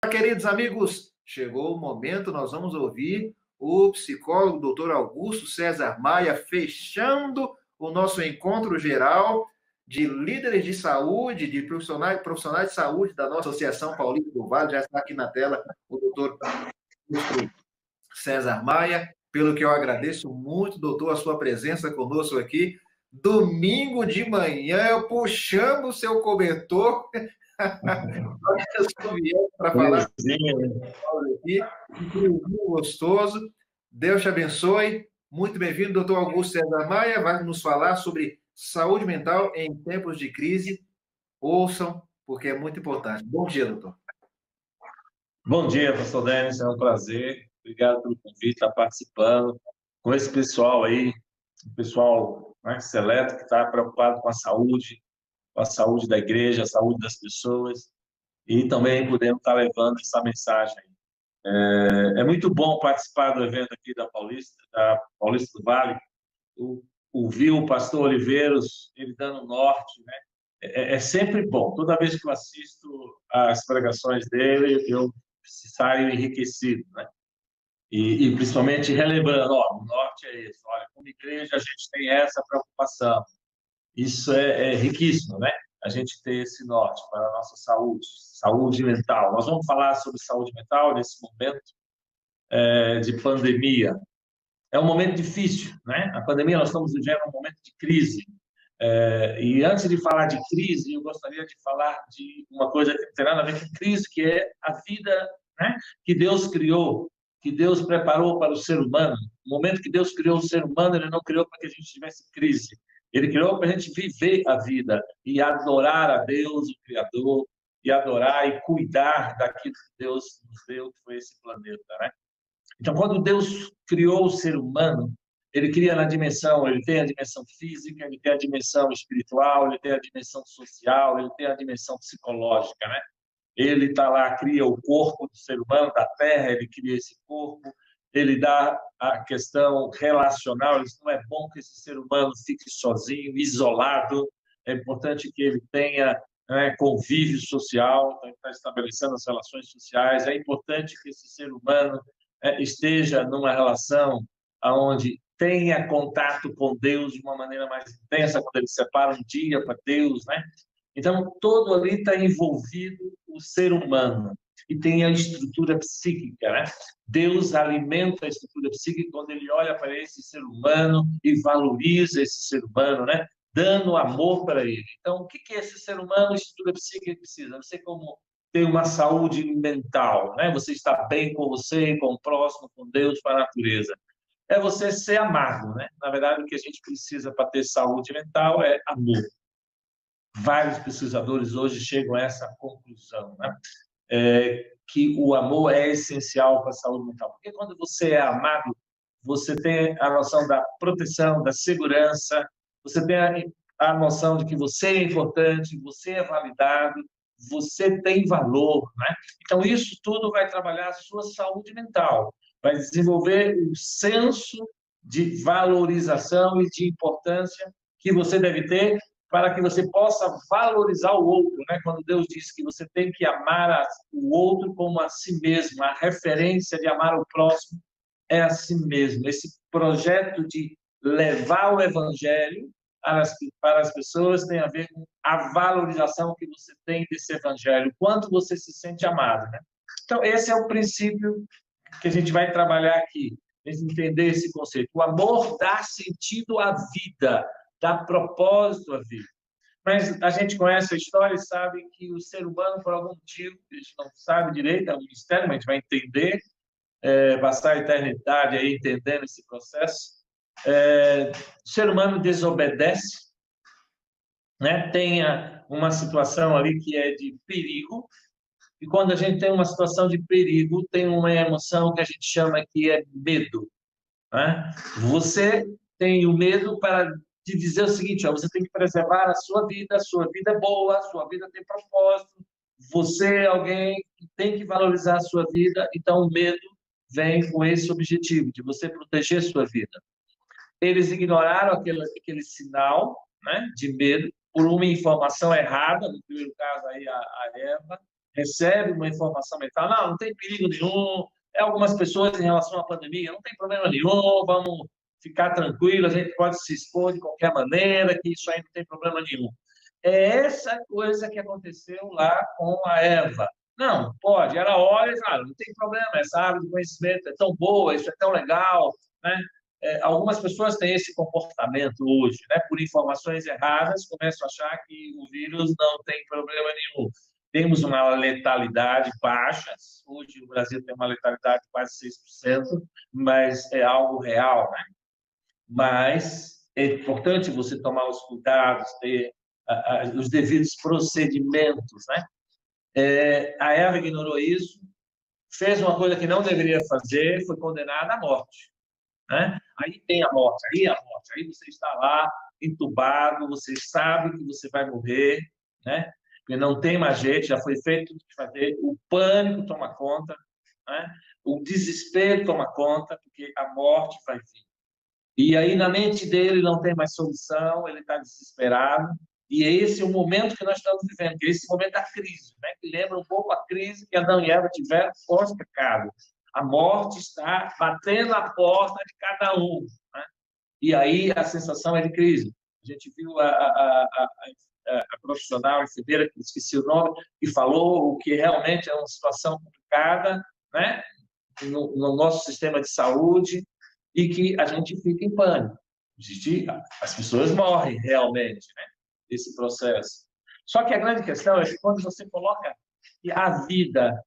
Queridos amigos, chegou o momento, nós vamos ouvir o psicólogo Dr. Augusto César Maia fechando o nosso encontro geral de líderes de saúde, de profissionais de saúde da nossa Associação Paulista do Vale. Já está aqui na tela o doutor Augusto César Maia, pelo que eu agradeço muito, doutor, a sua presença conosco aqui. Domingo de manhã, eu puxando o seu cobertor para falar aqui, um friozinho gostoso. Deus te abençoe. Muito bem-vindo, doutor Augusto César Maia. Vai nos falar sobre saúde mental em tempos de crise. Ouçam, porque é muito importante. Bom dia, doutor. Bom dia, pastor Denis. É um prazer. Obrigado pelo convite, estar participando com esse pessoal aí, o pessoal, né, seleto, que está preocupado com a saúde da igreja, a saúde das pessoas, e também podemos estar levando essa mensagem. É muito bom participar do evento aqui da Paulista do Vale, ouvir o pastor Oliveiros, ele dando norte, né? É sempre bom. Toda vez que eu assisto as pregações dele, eu saio enriquecido, né? E principalmente relembrando, ó, o norte é esse. Olha, como igreja a gente tem essa preocupação. Isso é riquíssimo, né? A gente ter esse norte para a nossa saúde mental. Nós vamos falar sobre saúde mental nesse momento de pandemia. É um momento difícil, né? A pandemia, nós estamos vivendo um momento de crise. E antes de falar de crise, eu gostaria de falar de uma coisa que não tem nada a ver com crise, que é a vida, né, que Deus criou, que Deus preparou para o ser humano. No momento que Deus criou o ser humano, Ele não criou para que a gente tivesse crise. Ele criou para a gente viver a vida e adorar a Deus, o Criador, e adorar e cuidar daquilo que Deus nos deu, que foi esse planeta, né? Então, quando Deus criou o ser humano, ele cria na dimensão, ele tem a dimensão física, ele tem a dimensão espiritual, ele tem a dimensão social, ele tem a dimensão psicológica, né? Ele está lá, cria o corpo do ser humano, da terra, ele cria esse corpo, ele dá a questão relacional, não é bom que esse ser humano fique sozinho, isolado, é importante que ele tenha, né, convívio social, então ele está estabelecendo as relações sociais, é importante que esse ser humano esteja numa relação onde tenha contato com Deus de uma maneira mais intensa, quando ele separa um dia para Deus, né? Então, todo ali está envolvido o ser humano e tem a estrutura psíquica, né? Deus alimenta a estrutura psíquica quando ele olha para esse ser humano e valoriza esse ser humano, né? Dando amor para ele. Então, o que esse ser humano, estrutura psíquica, precisa? Não sei como ter uma saúde mental, né? Você está bem com você, com o próximo, com Deus, com a natureza. É você ser amado, né? Na verdade, o que a gente precisa para ter saúde mental é amor. Vários pesquisadores hoje chegam a essa conclusão, né? Que o amor é essencial para a saúde mental. Porque quando você é amado, você tem a noção da proteção, da segurança, você tem a noção de que você é importante, você é validado, você tem valor, né? Então, isso tudo vai trabalhar a sua saúde mental, vai desenvolver um senso de valorização e de importância que você deve ter para que você possa valorizar o outro, né? Quando Deus diz que você tem que amar o outro como a si mesmo, a referência de amar o próximo é a si mesmo. Esse projeto de levar o evangelho para as pessoas tem a ver com a valorização que você tem desse evangelho, quanto você se sente amado, né? Então, esse é o princípio que a gente vai trabalhar aqui, entender esse conceito. O amor dá sentido à vida, dá propósito à vida. Mas a gente conhece a história e sabe que o ser humano, por algum motivo, a gente não sabe direito, é um mistério, mas a gente vai entender, passar a eternidade aí entendendo esse processo. O ser humano desobedece, né? Tem uma situação ali que é de perigo, e quando a gente tem uma situação de perigo, tem uma emoção que a gente chama que é medo, né? Você tem o medo para te dizer o seguinte, ó, você tem que preservar a sua vida é boa, a sua vida tem propósito, você é alguém que tem que valorizar a sua vida, então o medo vem com esse objetivo, de você proteger a sua vida. Eles ignoraram aquele sinal, né, de medo, por uma informação errada, no primeiro caso aí a Eva, recebe uma informação mental, não, não tem perigo nenhum, algumas pessoas em relação à pandemia, não tem problema nenhum, vamos ficar tranquilo, a gente pode se expor de qualquer maneira, que isso aí não tem problema nenhum. É essa coisa que aconteceu lá com a Eva. Não, pode. Ela olha e fala, não tem problema, essa árvore de conhecimento é tão boa, isso é tão legal, né? Algumas pessoas têm esse comportamento hoje, né? Por informações erradas, começam a achar que o vírus não tem problema nenhum. Temos uma letalidade baixa, hoje o Brasil tem uma letalidade de quase 6%, mas é algo real, né? Mas é importante você tomar os cuidados, ter os devidos procedimentos, né? A Eva ignorou isso, fez uma coisa que não deveria fazer, foi condenada à morte, né? Aí tem a morte, aí você está lá entubado, você sabe que você vai morrer, né? Porque não tem mais jeito, já foi feito o que fazer, o pânico toma conta, né? O desespero toma conta, porque a morte vai vir. E aí, na mente dele, não tem mais solução, ele está desesperado. E esse é o momento que nós estamos vivendo, que é esse momento da crise, né? Que lembra um pouco a crise que Adão e Eva tiveram pós-pecado. A morte está batendo a porta de cada um, né? E aí a sensação é de crise. A gente viu a profissional, a enfermeira, que esqueci o nome, que falou o que realmente é uma situação complicada, né? No nosso sistema de saúde, e que a gente fica em pânico. As pessoas morrem realmente, né, nesse processo. Só que a grande questão é que quando você coloca que a vida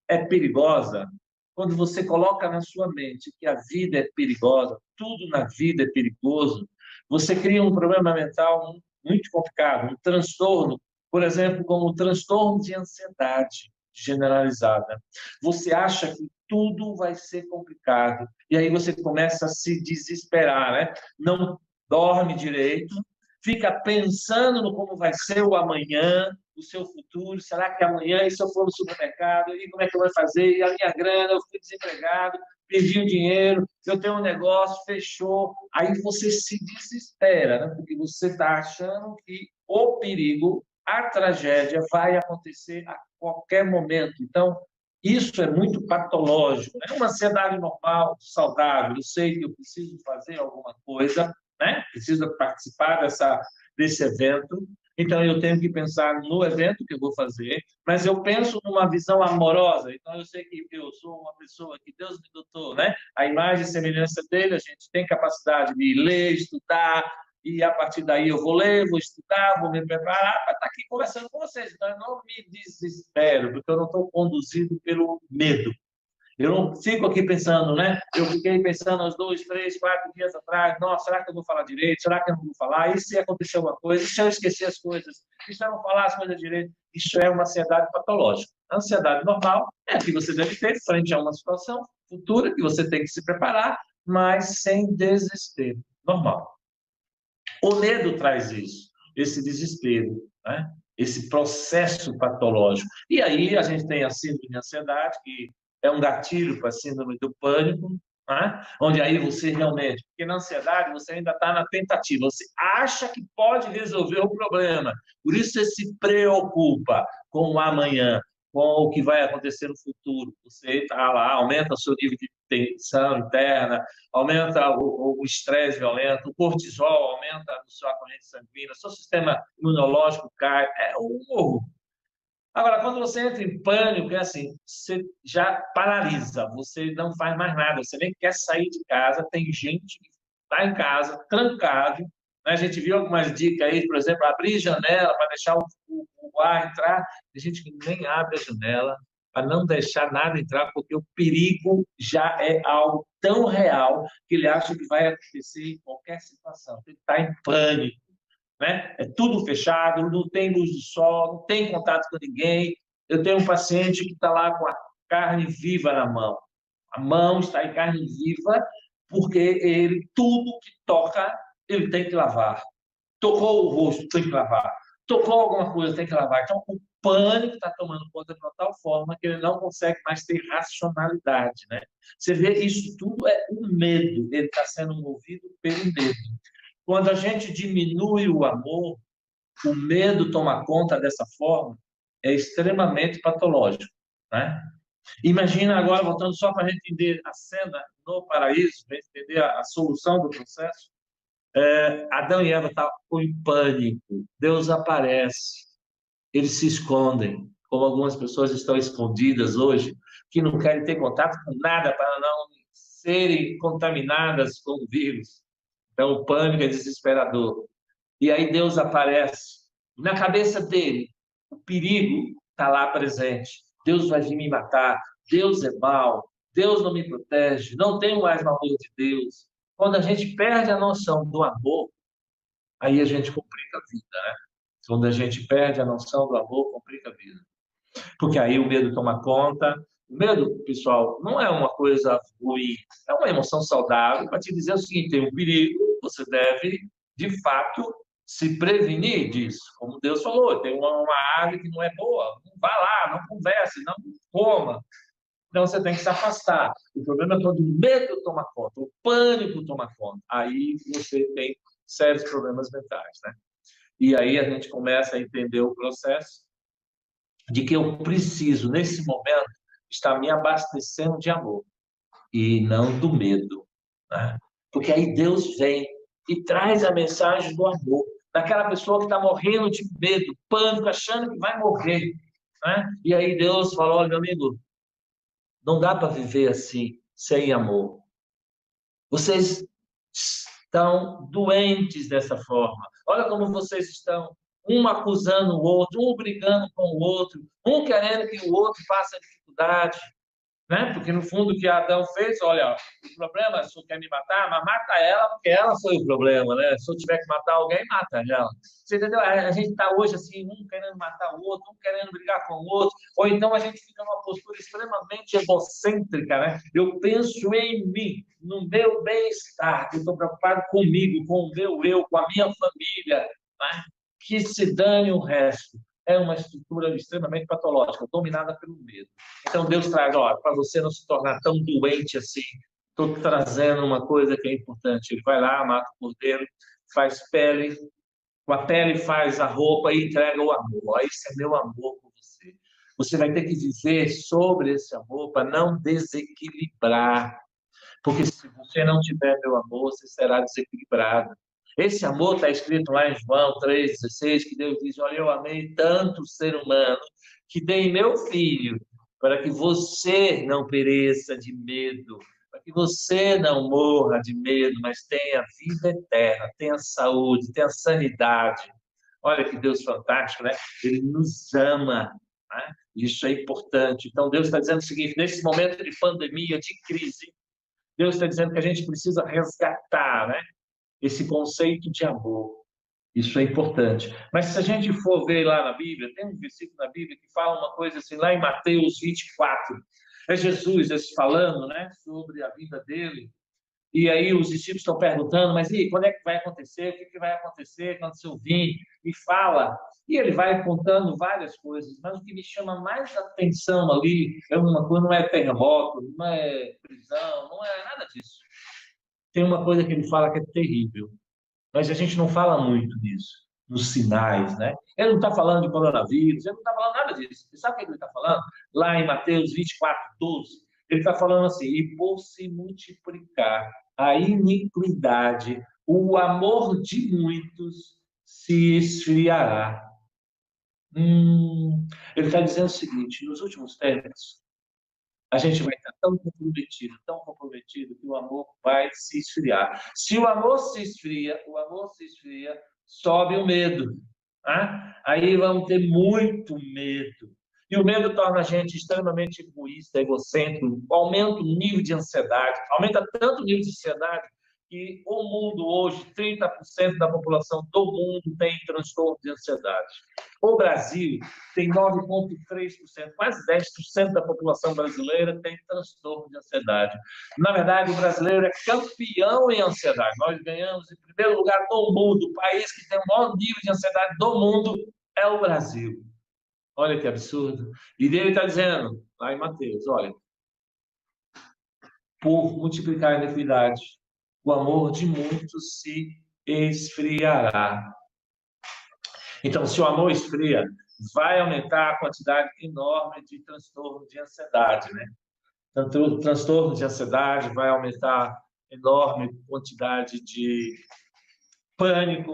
é perigosa, quando você coloca na sua mente que a vida é perigosa, tudo na vida é perigoso, você cria um problema mental muito complicado, um transtorno, por exemplo, como o transtorno de ansiedade generalizada. Você acha que tudo vai ser complicado, e aí você começa a se desesperar, né? Não dorme direito, fica pensando no como vai ser o amanhã, o seu futuro, será que amanhã, e se eu for no supermercado, e como é que eu vou fazer, e a minha grana, eu fui desempregado, perdi o dinheiro, eu tenho um negócio, fechou, aí você se desespera, né? Porque você está achando que o perigo, a tragédia vai acontecer a qualquer momento. Então, isso é muito patológico. É uma ansiedade normal, saudável. Eu sei que eu preciso fazer alguma coisa, né? Preciso participar desse evento. Então, eu tenho que pensar no evento que eu vou fazer, mas eu penso numa visão amorosa. Então, eu sei que eu sou uma pessoa que Deus me dotou, né? A imagem e semelhança dele, a gente tem capacidade de ler, estudar, e a partir daí eu vou ler, vou estudar, vou me preparar para estar aqui conversando com vocês. Então, eu não me desespero, porque eu não estou conduzido pelo medo. Eu não fico aqui pensando, né? Eu fiquei pensando uns 2, 3, 4 dias atrás, nossa, será que eu vou falar direito? Será que eu não vou falar? E se acontecer alguma coisa? E se eu esquecer as coisas? E se eu não falar as coisas direito? Isso é uma ansiedade patológica. A ansiedade normal é a que você deve ter frente a uma situação futura que você tem que se preparar, mas sem desespero. Normal. O medo traz isso, esse desespero, né? Esse processo patológico. E aí a gente tem a síndrome de ansiedade, que é um gatilho para a síndrome do pânico, né? Onde aí você realmente, porque na ansiedade você ainda está na tentativa, você acha que pode resolver o problema, por isso você se preocupa com o amanhã, com o que vai acontecer no futuro. Você está lá, aumenta o seu nível de tensão interna, aumenta o estresse violento, o cortisol aumenta a sua corrente sanguínea, seu sistema imunológico cai, é um horror. Agora, quando você entra em pânico, é assim, você já paralisa, você não faz mais nada, você nem quer sair de casa, tem gente que está em casa, trancado, né? A gente viu algumas dicas aí, por exemplo, abrir janela para deixar o ar entrar, tem gente que nem abre a janela para não deixar nada entrar, porque o perigo já é algo tão real que ele acha que vai acontecer em qualquer situação, ele está em pânico, né? É tudo fechado, não tem luz do sol, não tem contato com ninguém. Eu tenho um paciente que está lá com a carne viva na mão. A mão está em carne viva porque ele, tudo que toca, ele tem que lavar. Tocou o rosto, tem que lavar. Tocou alguma coisa, tem que lavar. Então, o pânico está tomando conta de uma tal forma que ele não consegue mais ter racionalidade, né? Você vê, isso tudo é um medo. Ele está sendo movido pelo medo. Quando a gente diminui o amor, o medo toma conta dessa forma, é extremamente patológico, né? Imagina agora, voltando só para a gente entender a cena no paraíso, para entender a solução do processo. Adão e Eva estavam em pânico. Deus aparece. Eles se escondem, como algumas pessoas estão escondidas hoje, que não querem ter contato com nada para não serem contaminadas com o vírus. Então, o pânico é desesperador. E aí Deus aparece. Na cabeça dele, o perigo está lá presente. Deus vai vir me matar. Deus é mau. Deus não me protege. Não tenho mais o amor de Deus. Quando a gente perde a noção do amor, aí a gente complica a vida, né? Quando a gente perde a noção do amor, complica a vida. Porque aí o medo toma conta. O medo, pessoal, não é uma coisa ruim, é uma emoção saudável para te dizer o seguinte: tem um perigo, você deve, de fato, se prevenir disso. Como Deus falou, tem uma árvore que não é boa, não vá lá, não converse, não coma. Então você tem que se afastar. O problema é quando o medo toma conta, o pânico toma conta. Aí você tem sérios problemas mentais, né? E aí a gente começa a entender o processo de que eu preciso, nesse momento, estar me abastecendo de amor e não do medo, né? Porque aí Deus vem e traz a mensagem do amor daquela pessoa que está morrendo de medo, pânico, achando que vai morrer, né? E aí Deus falou: olha, meu amigo, não dá para viver assim, sem amor. Vocês estão doentes dessa forma. Olha como vocês estão, um acusando o outro, um brigando com o outro, um querendo que o outro faça dificuldade, né? Porque no fundo o que Adão fez, olha, o problema é se você quer me matar, mas mata ela, porque ela foi o problema, né? Se eu tiver que matar alguém, mata ela. Você entendeu? A gente está hoje assim, um querendo matar o outro, um querendo brigar com o outro, ou então a gente fica numa postura extremamente egocêntrica, né? Eu penso em mim, no meu bem-estar, eu estou preocupado comigo, com o meu eu, com a minha família, né? Que se dane o resto. É uma estrutura extremamente patológica, dominada pelo medo. Então Deus traz, ó, para você não se tornar tão doente assim, estou trazendo uma coisa que é importante. Ele vai lá, mata o cordeiro, faz pele, com a pele faz a roupa e entrega o amor. Ó, esse é meu amor por você. Você vai ter que viver sobre esse amor para não desequilibrar. Porque se você não tiver meu amor, você será desequilibrado. Esse amor está escrito lá em João 3,16, que Deus diz: olha, eu amei tanto o ser humano que dei meu filho para que você não pereça de medo, para que você não morra de medo, mas tenha vida eterna, tenha saúde, tenha sanidade. Olha que Deus fantástico, né? Ele nos ama, né? Isso é importante. Então Deus está dizendo o seguinte: nesse momento de pandemia, de crise, Deus está dizendo que a gente precisa resgatar, né, esse conceito de amor. Isso é importante. Mas se a gente for ver lá na Bíblia, tem um versículo na Bíblia que fala uma coisa assim, lá em Mateus 24. É Jesus falando, né, sobre a vida dele. E aí os discípulos estão perguntando, mas e quando é que vai acontecer? O que vai acontecer quando o Senhor vir? E fala. E ele vai contando várias coisas, mas o que me chama mais atenção ali é uma coisa, não é terremoto, não é prisão, não é nada disso. Tem uma coisa que ele fala que é terrível, mas a gente não fala muito disso, nos sinais, né? Ele não está falando de coronavírus, ele não está falando nada disso. Você sabe o que ele está falando? Lá em Mateus 24:12, ele está falando assim: e por se multiplicar a iniquidade, o amor de muitos se esfriará. Ele está dizendo o seguinte: nos últimos tempos, a gente vai estar tão comprometido, que o amor vai se esfriar. Se o amor se esfria, sobe o medo. Tá? Aí vamos ter muito medo. E o medo torna a gente extremamente egoísta, egocêntrico, aumenta o nível de ansiedade, aumenta tanto o nível de ansiedade que o mundo hoje, 30% da população do mundo tem transtorno de ansiedade. O Brasil tem 9,3%, quase 10% da população brasileira tem transtorno de ansiedade. Na verdade, o brasileiro é campeão em ansiedade. Nós ganhamos em primeiro lugar no mundo. O país que tem o maior nível de ansiedade do mundo é o Brasil. Olha que absurdo. E ele está dizendo, lá em Mateus, olha, por multiplicar a iniquidade, o amor de muitos se esfriará. Então, se o amor esfria, vai aumentar a quantidade enorme de transtorno de ansiedade, né? Tanto o transtorno de ansiedade vai aumentar enorme quantidade de pânico,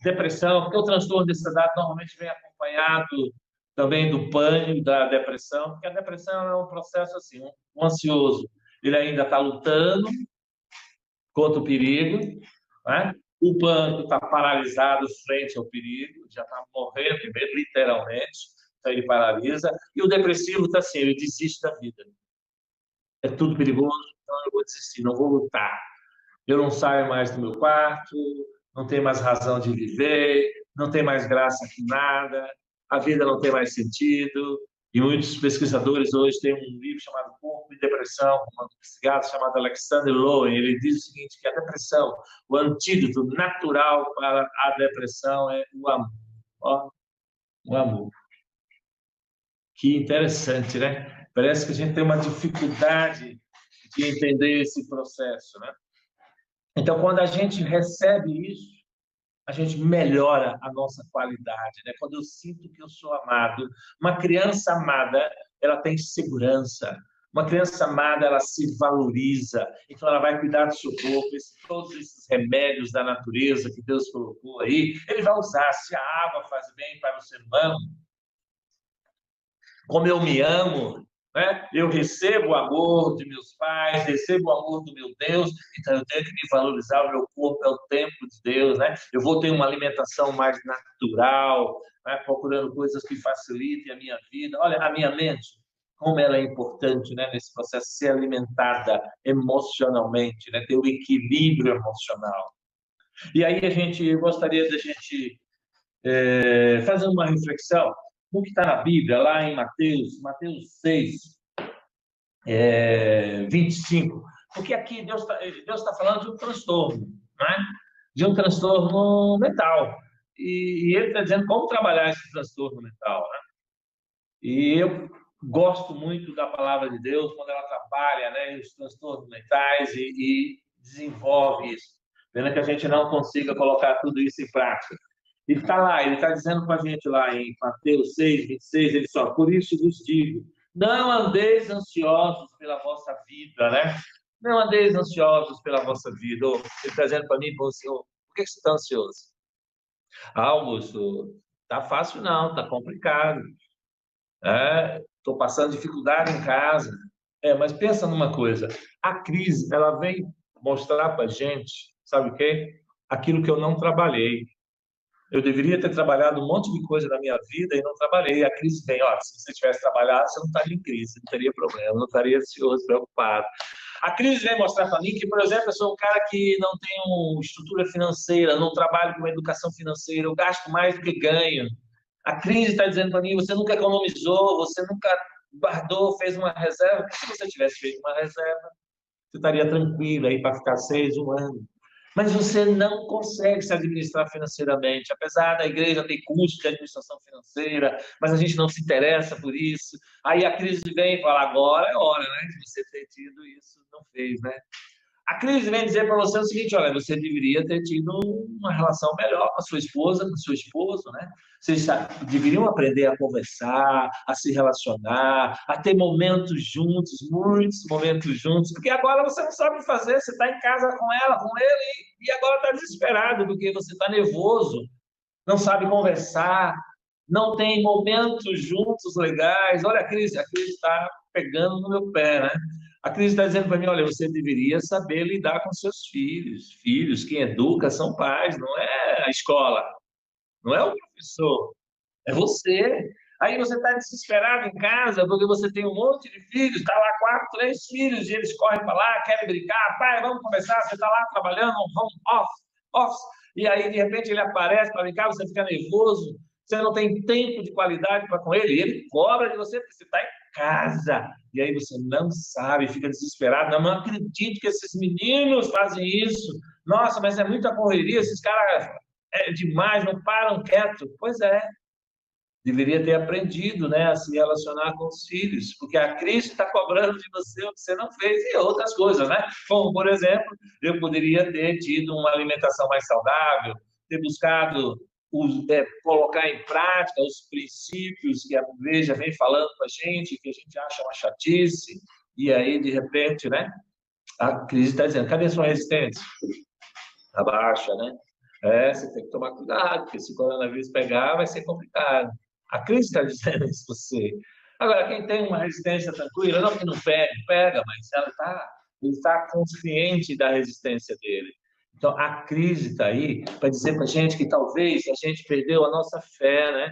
depressão, porque o transtorno de ansiedade normalmente vem acompanhado também do pânico, da depressão, porque a depressão é um processo assim, um ansioso, ele ainda está lutando contra o perigo, né? O pânico está paralisado frente ao perigo, já está morrendo de medo, literalmente, então ele paralisa, e o depressivo está assim, ele desiste da vida. É tudo perigoso, então eu vou desistir, não vou lutar. Eu não saio mais do meu quarto, não tenho mais razão de viver, não tem mais graça que nada, a vida não tem mais sentido. E muitos pesquisadores hoje têm um livro chamado Corpo e Depressão, um psiquiatra chamado Alexander Lowen. Ele diz o seguinte, que a depressão, o antídoto natural para a depressão é o amor. Ó, o amor. Que interessante, né? Parece que a gente tem uma dificuldade de entender esse processo, né? Então, quando a gente recebe isso, a gente melhora a nossa qualidade, né? Quando eu sinto que eu sou amado, uma criança amada, ela tem segurança. Uma criança amada, ela se valoriza. Então, ela vai cuidar do seu corpo. Todos esses remédios da natureza que Deus colocou aí, ele vai usar. Se a água faz bem para o ser humano, como eu me amo, né? Eu recebo o amor de meus pais, recebo o amor do meu Deus, então eu tenho que me valorizar, o meu corpo é o templo de Deus, né? Eu vou ter uma alimentação mais natural, né? Procurando coisas que facilitem a minha vida. Olha, a minha mente, como ela é importante, né? Nesse processo, ser alimentada emocionalmente, né? Ter o equilíbrio emocional. E aí a gente gostaria de fazer uma reflexão no que está na Bíblia, lá em Mateus 6, 25. Porque aqui Deus tá falando de um transtorno, né? De um transtorno mental. E ele está dizendo como trabalhar esse transtorno mental, né? E eu gosto muito da palavra de Deus quando ela trabalha, né, os transtornos mentais e desenvolve isso. Pena que a gente não consiga colocar tudo isso em prática. Ele está lá, ele está dizendo com a gente lá em Mateus 6, 26, ele só, por isso vos digo, não andeis ansiosos pela vossa vida, né? Não andeis ansiosos pela vossa vida. Ele está dizendo para mim, para o senhor, por que você está ansioso? Ah, Augusto, tá fácil não, tá complicado. Estou passando dificuldade em casa. Mas pensa numa coisa, a crise, ela vem mostrar para a gente, sabe o quê? Aquilo que eu não trabalhei. Eu deveria ter trabalhado um monte de coisa na minha vida e não trabalhei. A crise vem, ó, se você tivesse trabalhado, você não estaria em crise, não teria problema, não estaria ansioso, preocupado. A crise vem mostrar para mim que, por exemplo, eu sou um cara que não tenho estrutura financeira, não trabalho com educação financeira, eu gasto mais do que ganho. A crise está dizendo para mim, você nunca economizou, você nunca guardou, fez uma reserva. Se você tivesse feito uma reserva, você estaria tranquilo aí para ficar 6, 1 ano. Mas você não consegue se administrar financeiramente, apesar da igreja ter curso de administração financeira, mas a gente não se interessa por isso. Aí a crise vem e fala, agora é hora, né, de você ter tido isso, não fez, né? A crise vem dizer para você o seguinte, olha, você deveria ter tido uma relação melhor com a sua esposa, com o seu esposo, né? Vocês deveriam aprender a conversar, a se relacionar, a ter momentos juntos, muitos momentos juntos, porque agora você não sabe o que fazer, você está em casa com ela, com ele, e agora está desesperado, porque você está nervoso, não sabe conversar, não tem momentos juntos legais. Olha a crise está pegando no meu pé, né? A crise está dizendo para mim, olha, você deveria saber lidar com seus filhos. Filhos, quem educa são pais, não é a escola, não é o professor, é você. Aí você está desesperado em casa porque você tem um monte de filhos, está lá 4, 3 filhos, e eles correm para lá, querem brincar, pai, vamos conversar, você está lá trabalhando, vamos off. E aí, de repente, ele aparece para brincar, você fica nervoso, você não tem tempo de qualidade para com ele, e ele cobra de você porque você está em casa. E aí você não sabe, fica desesperado. Não acredito que esses meninos fazem isso. Nossa, mas é muita correria, esses caras é demais, não param quieto. Pois é, deveria ter aprendido, né, a se relacionar com os filhos, porque a Cristo está cobrando de você o que você não fez e outras coisas, né? Como, por exemplo, eu poderia ter tido uma alimentação mais saudável, ter buscado colocar em prática os princípios que a igreja vem falando para a gente, que a gente acha uma chatice, e aí, de repente, né, a crise está dizendo, cadê a sua resistência? Abaixa, né? Você tem que tomar cuidado, porque se o coronavírus pegar, vai ser complicado. A crise está dizendo isso para você. Agora, quem tem uma resistência tranquila, não que não pega, mas ele está consciente da resistência dele. Então, a crise está aí para dizer para a gente que talvez a gente perdeu a nossa fé, né?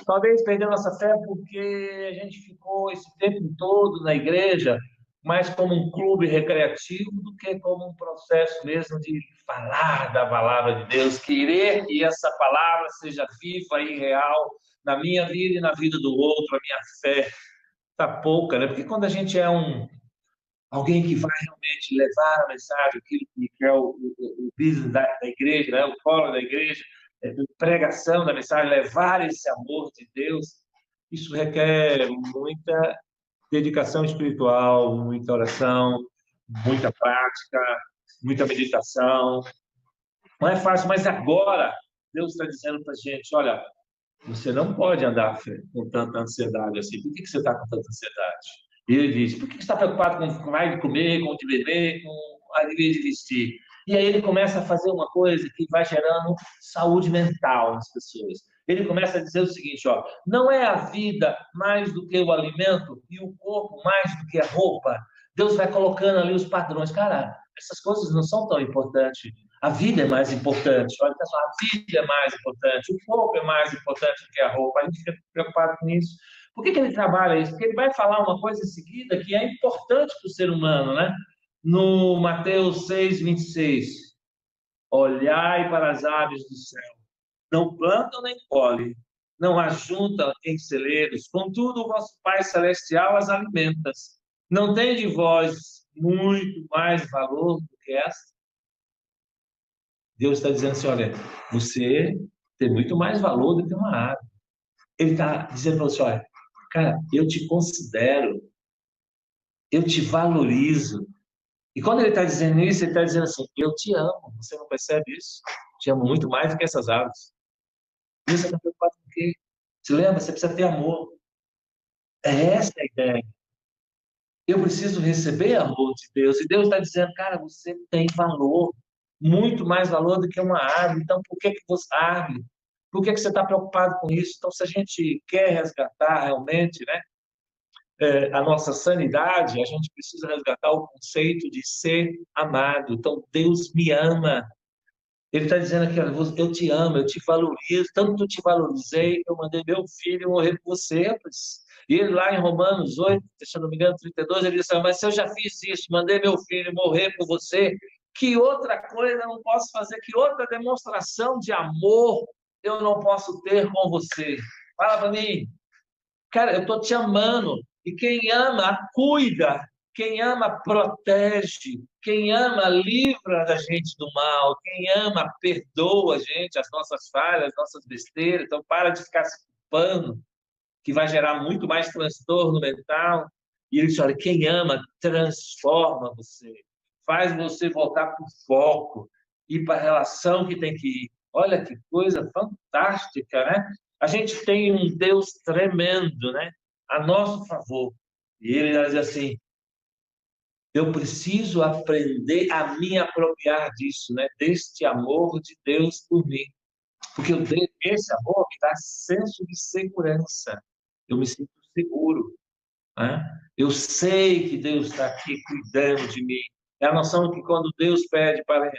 Talvez perdeu a nossa fé porque a gente ficou esse tempo todo na igreja mais como um clube recreativo do que como um processo mesmo de falar da palavra de Deus, querer que essa palavra seja viva e real na minha vida e na vida do outro. A minha fé está pouca, né? Porque quando a gente é alguém que vai realmente levar a mensagem, aquilo que é o business da igreja, né? O fórum da igreja, pregação da mensagem, levar esse amor de Deus, isso requer muita dedicação espiritual, muita oração, muita prática, muita meditação. Não é fácil, mas agora Deus está dizendo para a gente, olha, você não pode andar com tanta ansiedade assim. Por que você está com tanta ansiedade? E ele diz, por que você está preocupado com o que vai comer, com o de beber, com a de vestir? E aí ele começa a fazer uma coisa que vai gerando saúde mental nas pessoas. Ele começa a dizer o seguinte, ó, não é a vida mais do que o alimento e o corpo mais do que a roupa. Deus vai colocando ali os padrões. Cara, essas coisas não são tão importantes. A vida é mais importante. Olha, pessoal, a vida é mais importante. O corpo é mais importante do que a roupa. A gente fica preocupado com isso. Por que ele trabalha isso? Porque ele vai falar uma coisa em seguida que é importante para o ser humano, né? No Mateus 6:26. Olhai para as aves do céu. Não plantam nem colhem, não ajuntam em celeiros. Contudo, o vosso Pai Celestial as alimenta. Não tem de vós muito mais valor do que essa? Deus está dizendo assim, olha, você tem muito mais valor do que uma árvore. Ele está dizendo para você, olha, cara, eu te considero, eu te valorizo. E quando ele está dizendo isso, ele está dizendo assim, eu te amo. Você não percebe isso? Te amo muito mais do que essas árvores. E você está preocupado com o quê? Se lembra? Você precisa ter amor. É essa a ideia. Eu preciso receber amor de Deus. E Deus está dizendo, cara, você tem valor. Muito mais valor do que uma árvore. Então, por que você árvore? Por que você está preocupado com isso? Então, se a gente quer resgatar realmente, né, a nossa sanidade, a gente precisa resgatar o conceito de ser amado. Então, Deus me ama. Ele está dizendo aqui, eu te amo, eu te valorizo, tanto te valorizei, eu mandei meu filho morrer por você. E ele lá em Romanos 8, se eu não me engano, 32, ele disse, mas se eu já fiz isso, mandei meu filho morrer por você, que outra coisa eu não posso fazer, que outra demonstração de amor eu não posso ter com você? Fala para mim. Cara, eu estou te amando. E quem ama, cuida. Quem ama, protege. Quem ama, livra da gente do mal. Quem ama, perdoa a gente, as nossas falhas, as nossas besteiras. Então, para de ficar se culpando, que vai gerar muito mais transtorno mental. E ele diz, olha, quem ama, transforma você. Faz você voltar para o foco. Ir para a relação que tem que ir. Olha que coisa fantástica, né? A gente tem um Deus tremendo, né? A nosso favor. E ele diz assim, eu preciso aprender a me apropriar disso, né? Deste amor de Deus por mim. Porque esse amor me dá senso de segurança. Eu me sinto seguro. Né? Eu sei que Deus está aqui cuidando de mim. É a noção que quando Deus pede para...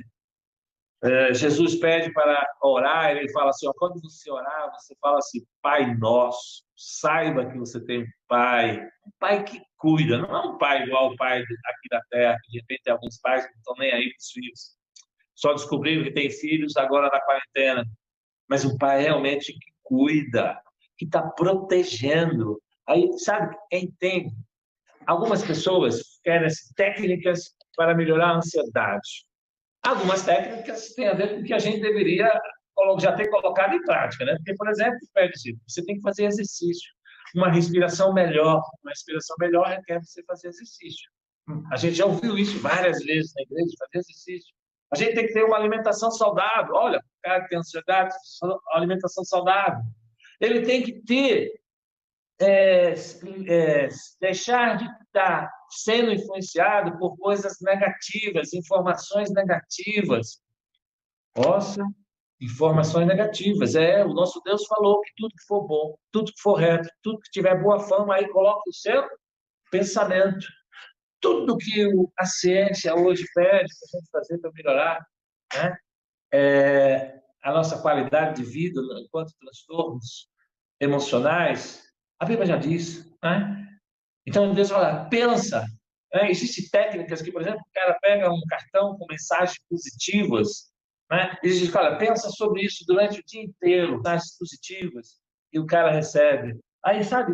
Jesus pede para orar, ele fala assim, ó, quando você orar, você fala assim, Pai nosso, saiba que você tem um pai que cuida, não é um pai igual o pai aqui da terra, que de repente tem alguns pais que não estão nem aí para os filhos, só descobriram que tem filhos agora na quarentena, mas um pai realmente que cuida, que está protegendo. Aí, sabe, entende? Algumas pessoas querem técnicas para melhorar a ansiedade. Algumas técnicas têm a ver com o que a gente deveria já ter colocado em prática, né? Porque, por exemplo, você tem que fazer exercício. Uma respiração melhor requer você fazer exercício. A gente já ouviu isso várias vezes na igreja, fazer exercício. A gente tem que ter uma alimentação saudável. Olha, o cara que tem ansiedade, alimentação saudável. Ele tem que ter, deixar de estar sendo influenciado por coisas negativas, informações negativas. Nossa, informações negativas. O nosso Deus falou que tudo que for bom, tudo que for reto, tudo que tiver boa fama, aí coloca o seu pensamento. Tudo que a ciência hoje pede para a gente fazer para melhorar, né? A nossa qualidade de vida, enquanto transtornos emocionais, a Bíblia já diz, né? Então, Deus fala, pensa. Existem técnicas que, por exemplo, o cara pega um cartão com mensagens positivas, né? E diz, olha, pensa sobre isso durante o dia inteiro, mensagens positivas, e o cara recebe. Aí, sabe,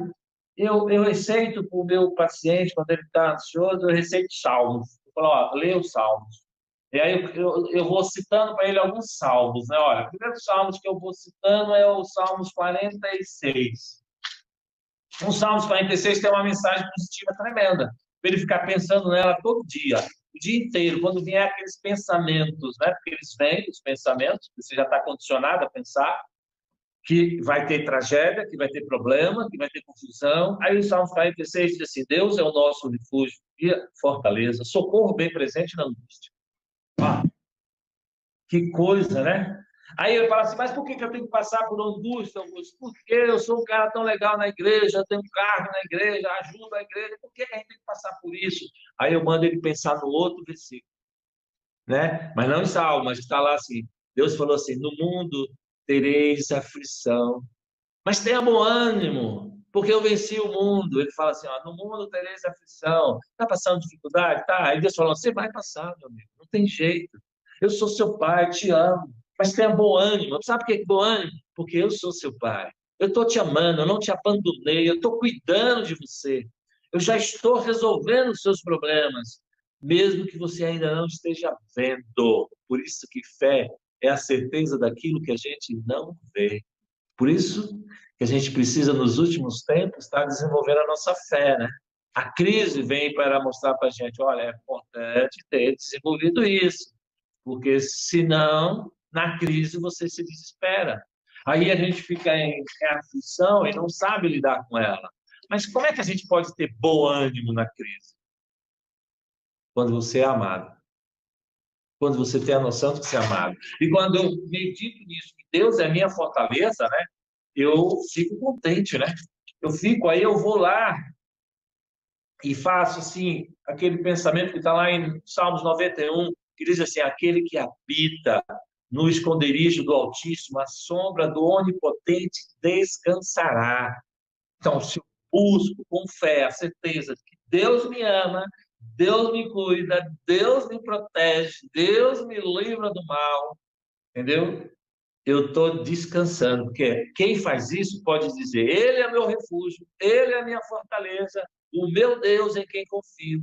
eu receito para o meu paciente, quando ele está ansioso, eu receito salmos. Eu falo, ó, lê os salmos. E aí eu vou citando para ele alguns salmos, né? Olha, o primeiro salmos que eu vou citando é o Salmos 46. O Salmos 46 tem uma mensagem positiva tremenda, para ele ficar pensando nela todo dia, o dia inteiro, quando vier aqueles pensamentos, né? Porque eles vêm, os pensamentos, você já está condicionado a pensar que vai ter tragédia, que vai ter problema, que vai ter confusão. Aí o Salmos 46 diz assim, Deus é o nosso refúgio e fortaleza, socorro bem presente na angústia. Ah, que coisa, né? Aí ele fala assim, mas por que eu tenho que passar por angústia, Augusto? Porque eu sou um cara tão legal na igreja, eu tenho um carro na igreja, ajudo a igreja, por que a gente tem que passar por isso? Aí eu mando ele pensar no outro versículo, né? Mas não em Salmo, mas está lá assim, Deus falou assim, no mundo tereis aflição, mas tenha bom ânimo, porque eu venci o mundo. Ele fala assim, ó, no mundo tereis aflição, está passando dificuldade? Tá. Aí Deus falou, você vai passar, meu amigo, não tem jeito. Eu sou seu pai, te amo, mas tenha bom ânimo. Sabe por que bom ânimo? Porque eu sou seu pai. Eu estou te amando, eu não te abandonei, eu estou cuidando de você. Eu já estou resolvendo os seus problemas, mesmo que você ainda não esteja vendo. Por isso que fé é a certeza daquilo que a gente não vê. Por isso que a gente precisa, nos últimos tempos, estar desenvolvendo a nossa fé, né? A crise vem para mostrar para a gente, olha, é importante ter desenvolvido isso, porque senão, na crise, você se desespera. Aí a gente fica em aflição e não sabe lidar com ela. Mas como é que a gente pode ter bom ânimo na crise? Quando você é amado. Quando você tem a noção de que você é amado. E quando eu medito nisso, que Deus é minha fortaleza, né? Eu fico contente, né? Aí eu vou lá e faço assim, aquele pensamento que está lá em Salmos 91, que diz assim, aquele que habita no esconderijo do Altíssimo, a sombra do Onipotente descansará. Então, se eu busco com fé a certeza de que Deus me ama, Deus me cuida, Deus me protege, Deus me livra do mal, entendeu? Eu estou descansando, porque quem faz isso pode dizer, Ele é meu refúgio, Ele é a minha fortaleza, o meu Deus em quem confio.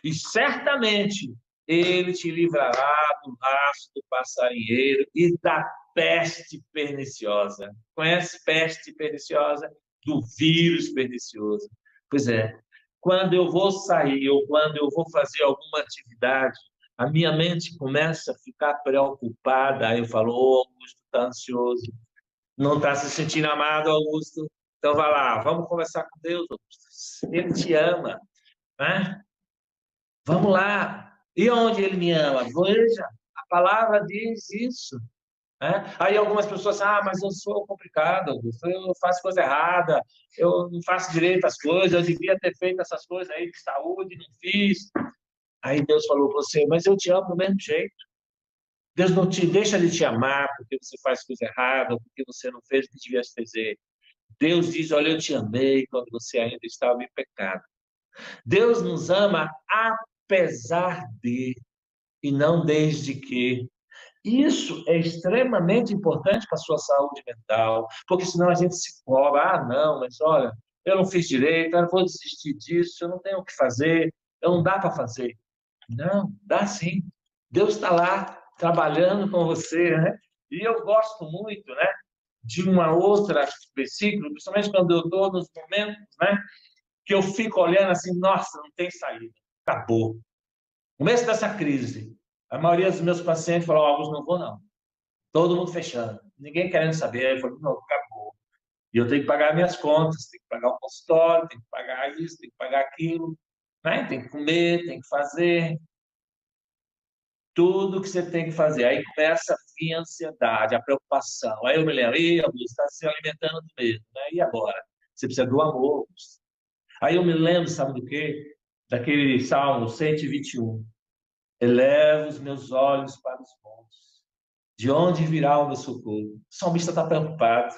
E certamente Ele te livrará do laço do passarinheiro e da peste perniciosa. Conhece peste perniciosa? Do vírus pernicioso. Pois é, quando eu vou sair ou quando eu vou fazer alguma atividade, a minha mente começa a ficar preocupada. Aí eu falo, Augusto está ansioso, não está se sentindo amado, Augusto. Então vai lá, vamos conversar com Deus, Augusto. Ele te ama, né? Vamos lá. E onde ele me ama? Veja, a palavra diz isso. Né? Aí algumas pessoas dizem, mas eu sou complicado, Augusto, eu faço coisa errada, eu não faço direito às coisas, eu devia ter feito essas coisas aí de saúde, não fiz. Aí Deus falou para você, mas eu te amo do mesmo jeito. Deus não te deixa de te amar porque você faz coisa errada, ou porque você não fez o que devia fazer. Deus diz, olha, eu te amei quando você ainda estava em pecado. Deus nos ama apesar de, e não desde que. Isso é extremamente importante para a sua saúde mental, porque senão a gente se cobra, não, mas olha, eu não fiz direito, eu vou desistir disso, eu não tenho o que fazer, eu não dá para fazer. Não, dá sim. Deus está lá trabalhando com você, né? E eu gosto muito, né, de uma outra versículo, principalmente quando eu estou nos momentos, né, que eu fico olhando assim, nossa, não tem saída, acabou. No começo dessa crise, A maioria dos meus pacientes falou, Augusto, não vou não. Todo mundo fechando. Ninguém querendo saber. Eu falei, não, acabou. E eu tenho que pagar minhas contas, tenho que pagar o consultório, tenho que pagar isso, tenho que pagar aquilo, né? Tem que comer, tem que fazer. Tudo que você tem que fazer. Aí começa a vir a ansiedade, a preocupação. Aí eu me lembro, Augusto, está se alimentando do medo, né? E agora? Você precisa do amor, Augusto. Aí eu me lembro, sabe do quê? Daquele Salmo 121. Eleva os meus olhos para os montes. De onde virá o meu socorro? O salmista está preocupado.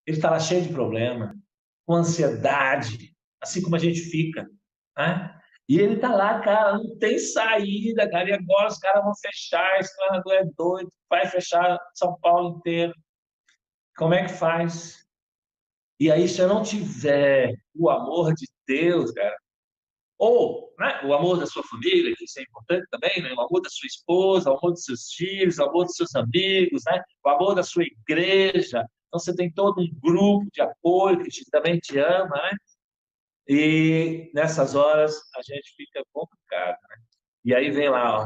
Ele estava cheio de problema, com ansiedade, assim como a gente fica, né? E ele está lá, cara, não tem saída, cara. E agora os caras vão fechar, esse treinador é doido, vai fechar São Paulo inteiro. Como é que faz? E aí, se eu não tiver o amor de Deus, cara, ou, né, o amor da sua família, que isso é importante também, né? O amor da sua esposa, o amor dos seus filhos, o amor dos seus amigos, né? O amor da sua igreja. Então, você tem todo um grupo de apoio que também te ama, né? E nessas horas a gente fica complicado, né? E aí vem lá,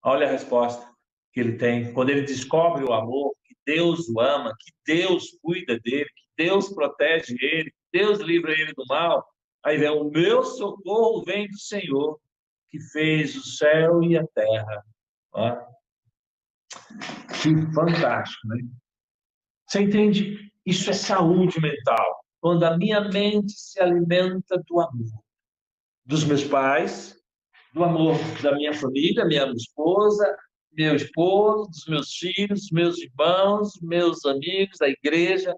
ó, olha a resposta que ele tem. Quando ele descobre o amor, que Deus o ama, que Deus cuida dele, que Deus protege ele, que Deus livra ele do mal. Aí vem, o meu socorro vem do Senhor, que fez o céu e a terra. Ó, que fantástico, né? Você entende? Isso é saúde mental. Quando a minha mente se alimenta do amor dos meus pais, do amor da minha família, minha esposa, meu esposo, dos meus filhos, meus irmãos, meus amigos, da igreja.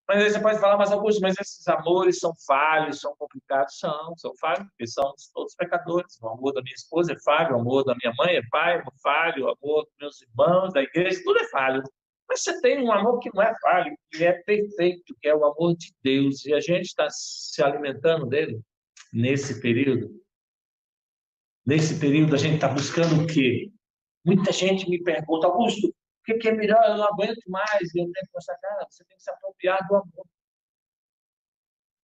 Mas aí você pode falar, mas Augusto, mas esses amores são falhos, são complicados? São falhos, porque são todos pecadores. O amor da minha esposa é falho, o amor da minha mãe é falho, o amor dos meus irmãos, da igreja, tudo é falho. Mas você tem um amor que não é falho, que é perfeito, que é o amor de Deus. E a gente está se alimentando dele nesse período. Nesse período, a gente está buscando o quê? Muita gente me pergunta, Augusto, o que é melhor? Eu não aguento mais. Eu tenho que mostrar, cara, você tem que se apropriar do amor.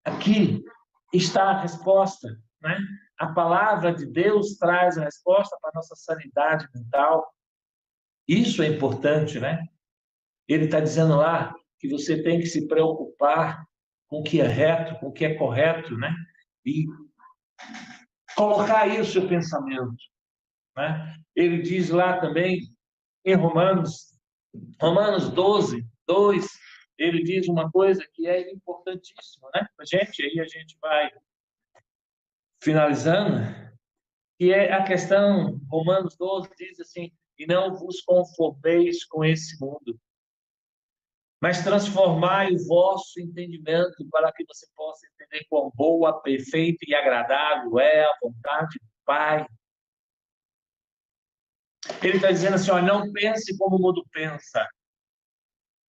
Aqui está a resposta, né? A palavra de Deus traz a resposta para a nossa sanidade mental. Isso é importante, né? Ele está dizendo lá que você tem que se preocupar com o que é reto, com o que é correto, né? E colocar aí o seu pensamento, né? Ele diz lá também em Romanos 12, 2, ele diz uma coisa que é importantíssima, né? A gente, aí a gente vai finalizando, que é a questão, Romanos 12 diz assim, e não vos conformeis com esse mundo, mas transformai o vosso entendimento para que você possa entender quão boa, perfeita e agradável é a vontade do Pai. Ele está dizendo assim, ó, não pense como o mundo pensa.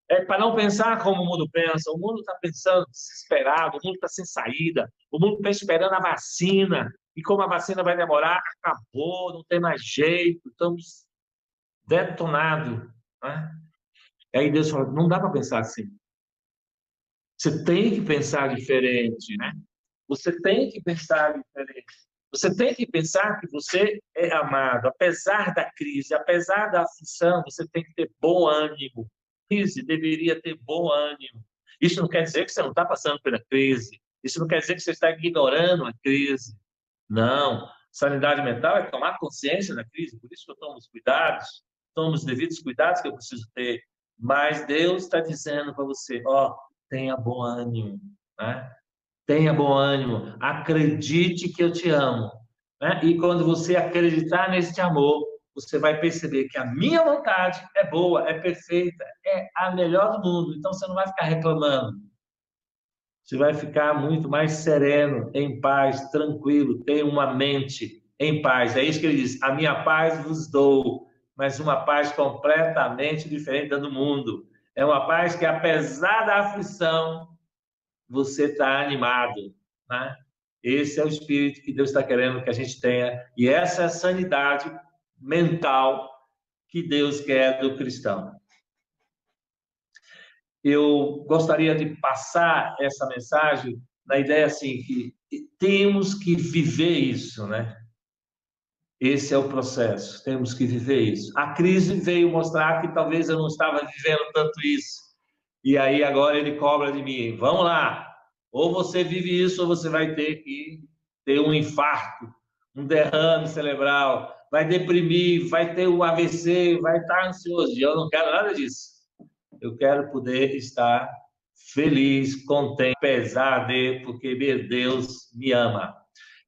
É para não pensar como o mundo pensa. O mundo está pensando desesperado, o mundo está sem saída, o mundo está esperando a vacina. E como a vacina vai demorar, acabou, não tem mais jeito, estamos detonados. Né? E aí Deus fala, não dá para pensar assim. Você tem que pensar diferente, né? Você tem que pensar diferente. Você tem que pensar que você é amado. Apesar da crise, apesar da aflição, você tem que ter bom ânimo. Crise deveria ter bom ânimo. Isso não quer dizer que você não está passando pela crise. Isso não quer dizer que você está ignorando a crise. Não. Sanidade mental é tomar consciência da crise. Por isso que eu tomo os cuidados, tomo os devidos cuidados que eu preciso ter. Mas Deus está dizendo para você, ó, tenha bom ânimo, né? Tenha bom ânimo, acredite que eu te amo. Né? E quando você acreditar nesse amor, você vai perceber que a minha vontade é boa, é perfeita, é a melhor do mundo. Então você não vai ficar reclamando. Você vai ficar muito mais sereno, em paz, tranquilo, ter uma mente em paz. É isso que ele diz: a minha paz vos dou, mas uma paz completamente diferente da do mundo. É uma paz que, apesar da aflição, você está animado, né? Esse é o espírito que Deus está querendo que a gente tenha, e essa é a sanidade mental que Deus quer do cristão. Eu gostaria de passar essa mensagem na ideia assim que temos que viver isso, né? Esse é o processo, temos que viver isso. A crise veio mostrar que talvez eu não estava vivendo tanto isso. E aí agora ele cobra de mim, vamos lá, ou você vive isso ou você vai ter que ter um infarto, um derrame cerebral, vai deprimir, vai ter um AVC, vai estar ansioso. E eu não quero nada disso. Eu quero poder estar feliz, contente, apesar de, porque meu Deus me ama.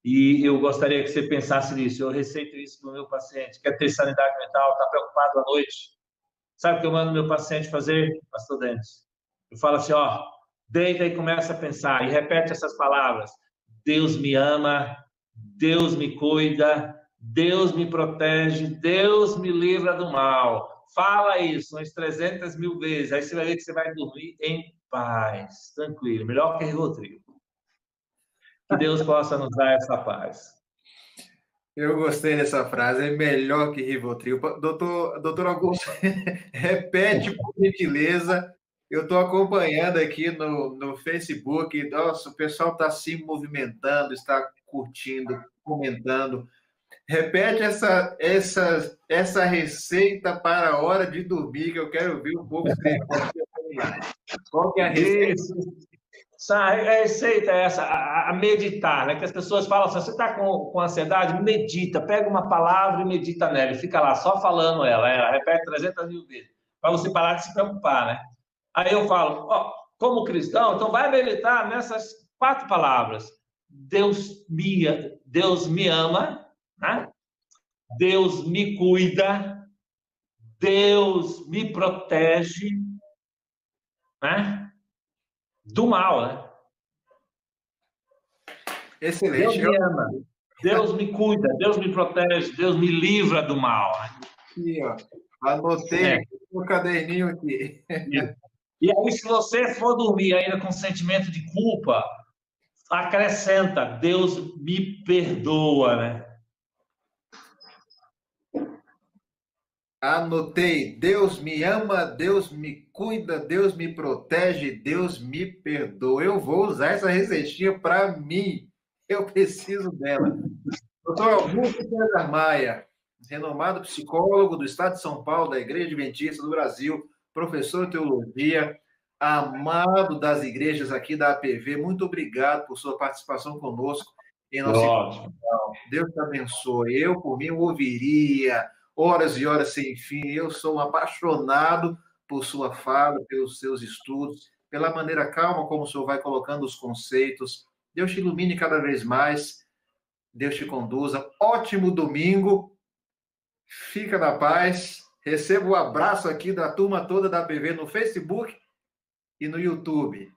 E eu gostaria que você pensasse nisso. Eu receito isso para o meu paciente. Quer ter sanidade mental, está preocupado à noite. Sabe o que eu mando meu paciente fazer, pastor Denis? Eu falo assim, ó, deita e começa a pensar, e repete essas palavras. Deus me ama, Deus me cuida, Deus me protege, Deus me livra do mal. Fala isso umas 300.000 vezes, aí você vai ver que você vai dormir em paz, tranquilo, melhor que Rivotril. Que Deus possa nos dar essa paz. Eu gostei dessa frase, é melhor que Rivotril. Doutor Augusto, repete, por gentileza. Eu estou acompanhando aqui no Facebook. Nossa, o pessoal está se movimentando, está curtindo, comentando. Repete essa receita para a hora de dormir, que eu quero ver um pouco escrever. Qual que é a receita? Isso. A receita é essa, a meditar, né? Que as pessoas falam assim, você está com ansiedade? Medita, pega uma palavra e medita nela, e fica lá só falando ela repete 300.000 vezes, para você parar de se preocupar, né? Aí eu falo, ó, como cristão, então vai meditar nessas 4 palavras. Deus me ama, né? Deus me cuida, Deus me protege, né? Do mal, né? Excelente. Deus me ama, Deus me cuida, Deus me protege, Deus me livra do mal. Aqui, ó. Anotei no caderninho aqui. E aí, se você for dormir ainda com sentimento de culpa, acrescenta, Deus me perdoa, né? Anotei, Deus me ama, Deus me cuida, Deus me protege, Deus me perdoa. Eu vou usar essa receitinha para mim. Eu preciso dela. Doutor Augusto César Maia, renomado psicólogo do Estado de São Paulo, da Igreja Adventista do Brasil, professor de teologia, amado das igrejas aqui da APV, muito obrigado por sua participação conosco em nosso canal. Deus te abençoe. Eu, por mim, ouviria horas e horas sem fim. Eu sou um apaixonado por sua fala, pelos seus estudos, pela maneira calma como o senhor vai colocando os conceitos. Deus te ilumine cada vez mais. Deus te conduza. Ótimo domingo. Fica na paz. Receba o abraço aqui da turma toda da APV no Facebook e no YouTube.